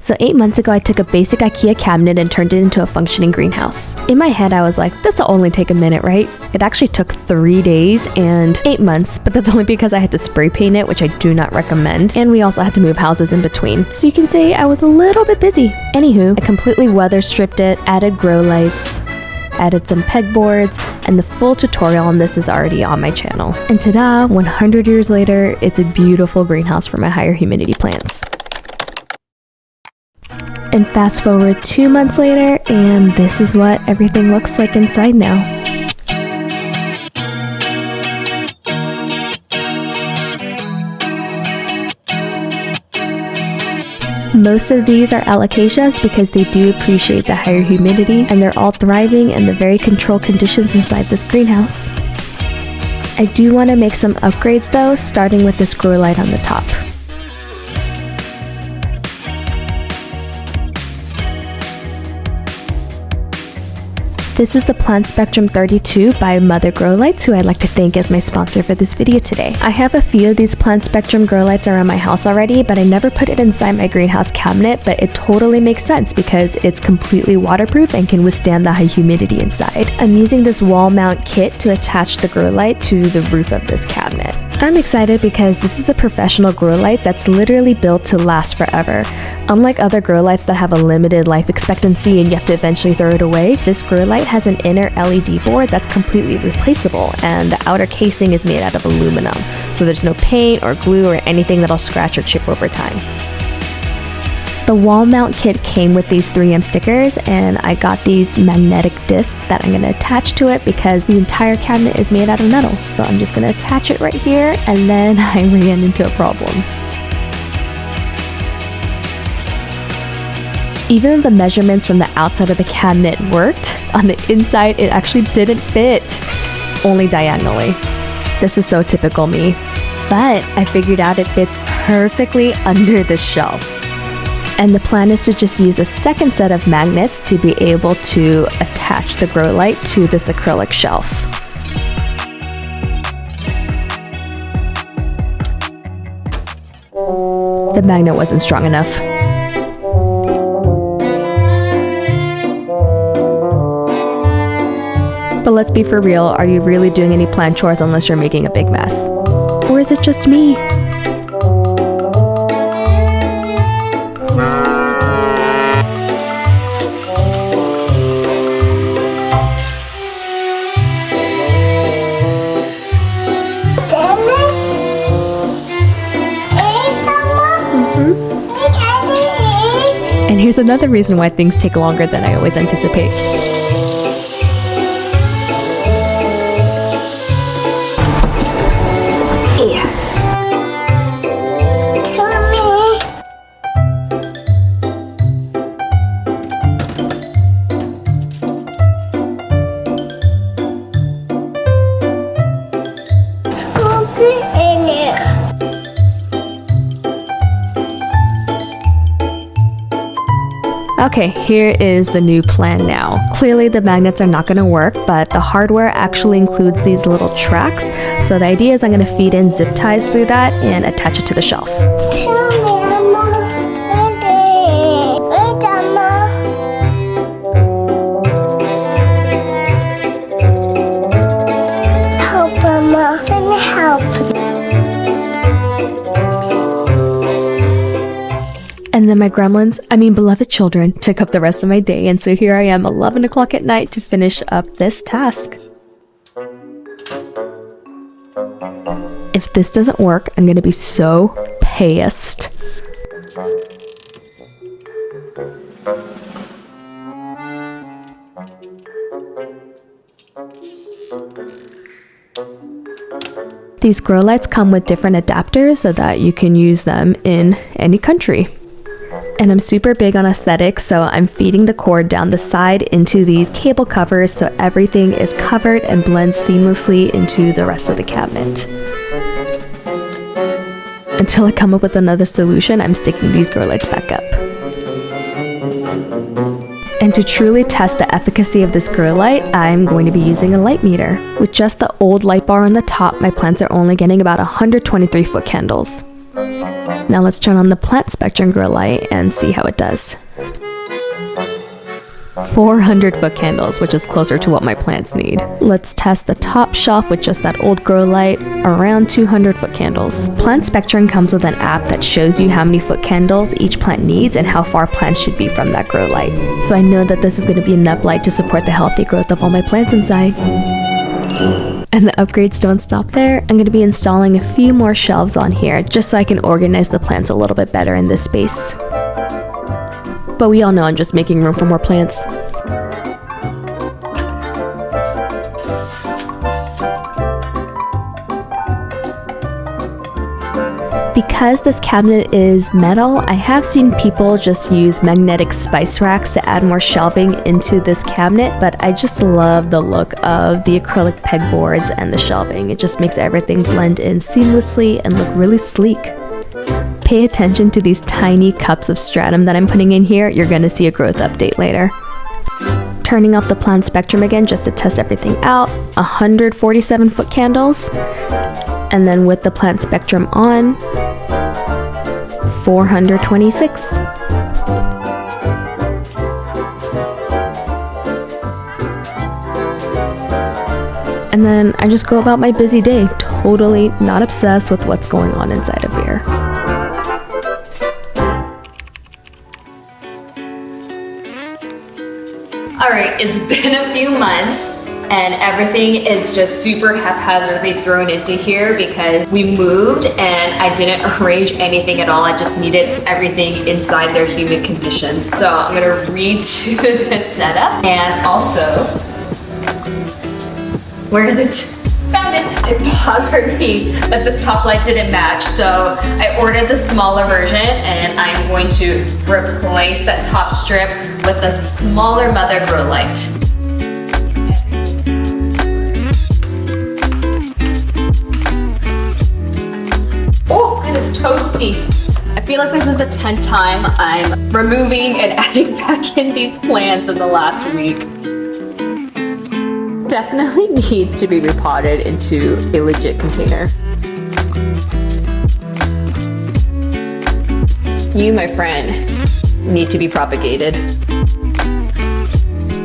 So 8 months ago, I took a basic IKEA cabinet and turned it into a functioning greenhouse. In my head, I was like, this will only take a minute, right? It actually took 3 days and 8 months, but that's only because I had to spray paint it, which I do not recommend. And we also had to move houses in between. So you can say I was a little bit busy. Anywho, I completely weather stripped it, added grow lights, added some pegboards, and the full tutorial on this is already on my channel. And ta-da, 100 years later, it's a beautiful greenhouse for my higher humidity plants. And fast forward 2 months later, and this is what everything looks like inside now. Most of these are alocasias because they do appreciate the higher humidity, and they're all thriving in the very controlled conditions inside this greenhouse. I do want to make some upgrades though, starting with this grow light on the top. This is the PlantSpectrum 32 by Mother Grow Lights, who I'd like to thank as my sponsor for this video today. I have a few of these PlantSpectrum grow lights around my house already, but I never put it inside my greenhouse cabinet, but it totally makes sense because it's completely waterproof and can withstand the high humidity inside. I'm using this wall mount kit to attach the grow light to the roof of this cabinet. I'm excited because this is a professional grow light that's literally built to last forever. Unlike other grow lights that have a limited life expectancy and you have to eventually throw it away, this grow light has an inner LED board that's completely replaceable, and the outer casing is made out of aluminum, so there's no paint or glue or anything that'll scratch or chip over time. The wall mount kit came with these 3M stickers, and I got these magnetic discs that I'm going to attach to it because the entire cabinet is made out of metal. So I'm just going to attach it right here, and then I ran into a problem. Even though the measurements from the outside of the cabinet worked, on the inside it actually didn't fit, only diagonally. This is so typical me. But I figured out it fits perfectly under the shelf. And the plan is to just use a second set of magnets to be able to attach the grow light to this acrylic shelf. The magnet wasn't strong enough. But let's be for real, are you really doing any plant chores unless you're making a big mess? Or is it just me? And here's another reason why things take longer than I always anticipate. Okay, here is the new plan now. Clearly the magnets are not going to work, but the hardware actually includes these little tracks. So the idea is I'm going to feed in zip ties through that and attach it to the shelf. Help, Mama. Help. And then my beloved children took up the rest of my day, and so here I am 11 o'clock at night to finish up this task. If this doesn't work, I'm gonna be so pissed. These grow lights come with different adapters so that you can use them in any country. And I'm super big on aesthetics, so I'm feeding the cord down the side into these cable covers so everything is covered and blends seamlessly into the rest of the cabinet. Until I come up with another solution, I'm sticking these grow lights back up. And to truly test the efficacy of this grow light, I'm going to be using a light meter. With just the old light bar on the top, my plants are only getting about 123 foot candles. Now let's turn on the PlantSpectrum grow light and see how it does. 400-foot candles, which is closer to what my plants need. Let's test the top shelf with just that old grow light, around 200-foot candles. PlantSpectrum comes with an app that shows you how many foot candles each plant needs and how far plants should be from that grow light. So I know that this is going to be enough light to support the healthy growth of all my plants inside. And the upgrades don't stop there. I'm going to be installing a few more shelves on here just so I can organize the plants a little bit better in this space. But we all know I'm just making room for more plants. Because this cabinet is metal, I have seen people just use magnetic spice racks to add more shelving into this cabinet, but I just love the look of the acrylic pegboards and the shelving. It just makes everything blend in seamlessly and look really sleek. Pay attention to these tiny cups of stratum that I'm putting in here. You're going to see a growth update later. Turning off the PlantSpectrum again just to test everything out. 147-foot candles. And then with the PlantSpectrum on, 426. And then I just go about my busy day, totally not obsessed with what's going on inside of here. Alright, it's been a few months and everything is just super haphazardly thrown into here because we moved and I didn't arrange anything at all. I just needed everything inside their humid conditions. So I'm gonna redo this setup and also, where is it? Found it! It bothered me that this top light didn't match, so I ordered the smaller version and I'm going to replace that top strip with a smaller mother grow light. Oh, it is toasty. I feel like this is the 10th time I'm removing and adding back in these plants in the last week. Definitely needs to be repotted into a legit container. You, my friend, need to be propagated.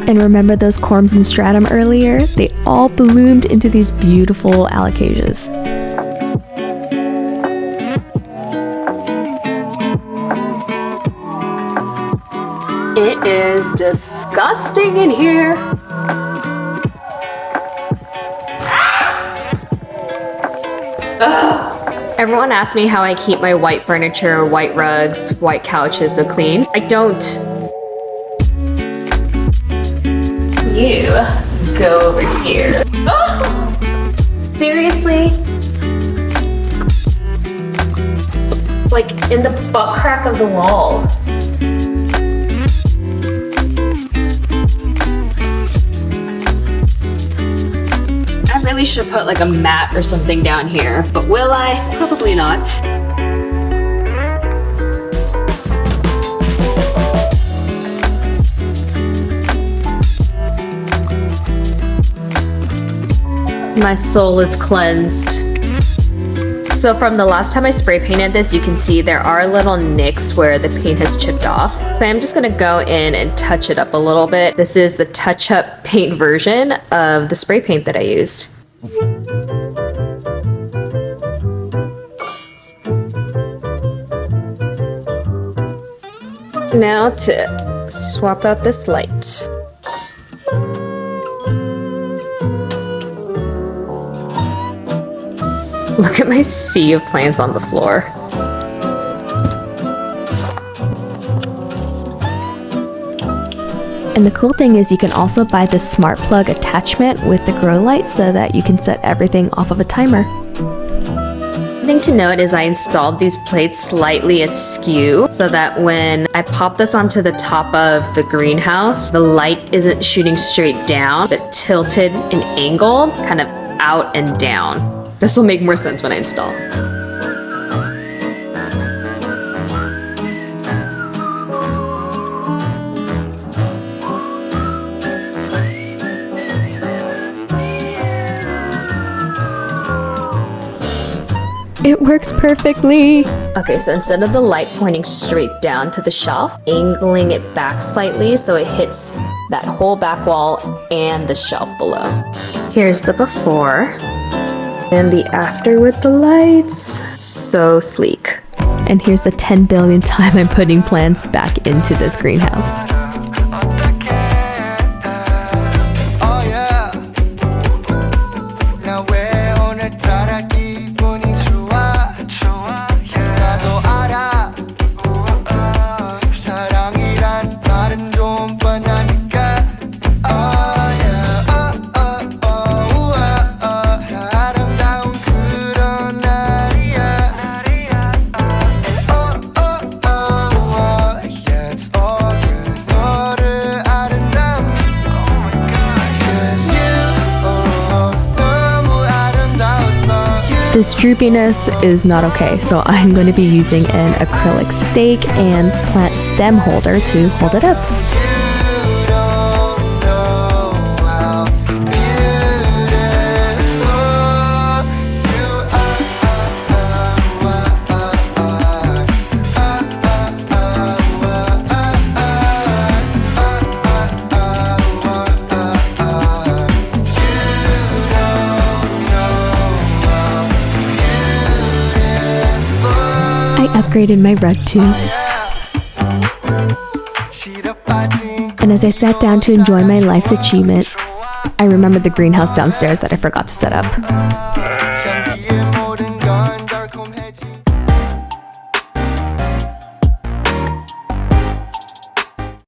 And remember those corms and stratum earlier? They all bloomed into these beautiful alocasias. It is disgusting in here. Ugh. Everyone asks me how I keep my white furniture, white rugs, white couches so clean. I don't. You go over here. Oh! Seriously? It's like in the butt crack of the wall. I really should put like a mat or something down here, but will I? Probably not. My soul is cleansed. So from the last time I spray painted this, you can see there are little nicks where the paint has chipped off. So I'm just gonna go in and touch it up a little bit. This is the touch-up paint version of the spray paint that I used. Now to swap out this light. Look at my sea of plants on the floor. And the cool thing is you can also buy this smart plug attachment with the grow light so that you can set everything off of a timer. The thing to note is I installed these plates slightly askew so that when I pop this onto the top of the greenhouse, the light isn't shooting straight down, but tilted and angled, kind of out and down. This will make more sense when I install. It works perfectly. Okay, so instead of the light pointing straight down to the shelf, angling it back slightly so it hits that whole back wall and the shelf below. Here's the before and the after with the lights. So sleek. And here's the 10 billion time I'm putting plants back into this greenhouse. This droopiness is not okay, so I'm going to be using an acrylic stake and plant stem holder to hold it up. I upgraded my rug too. And as I sat down to enjoy my life's achievement, I remembered the greenhouse downstairs that I forgot to set up.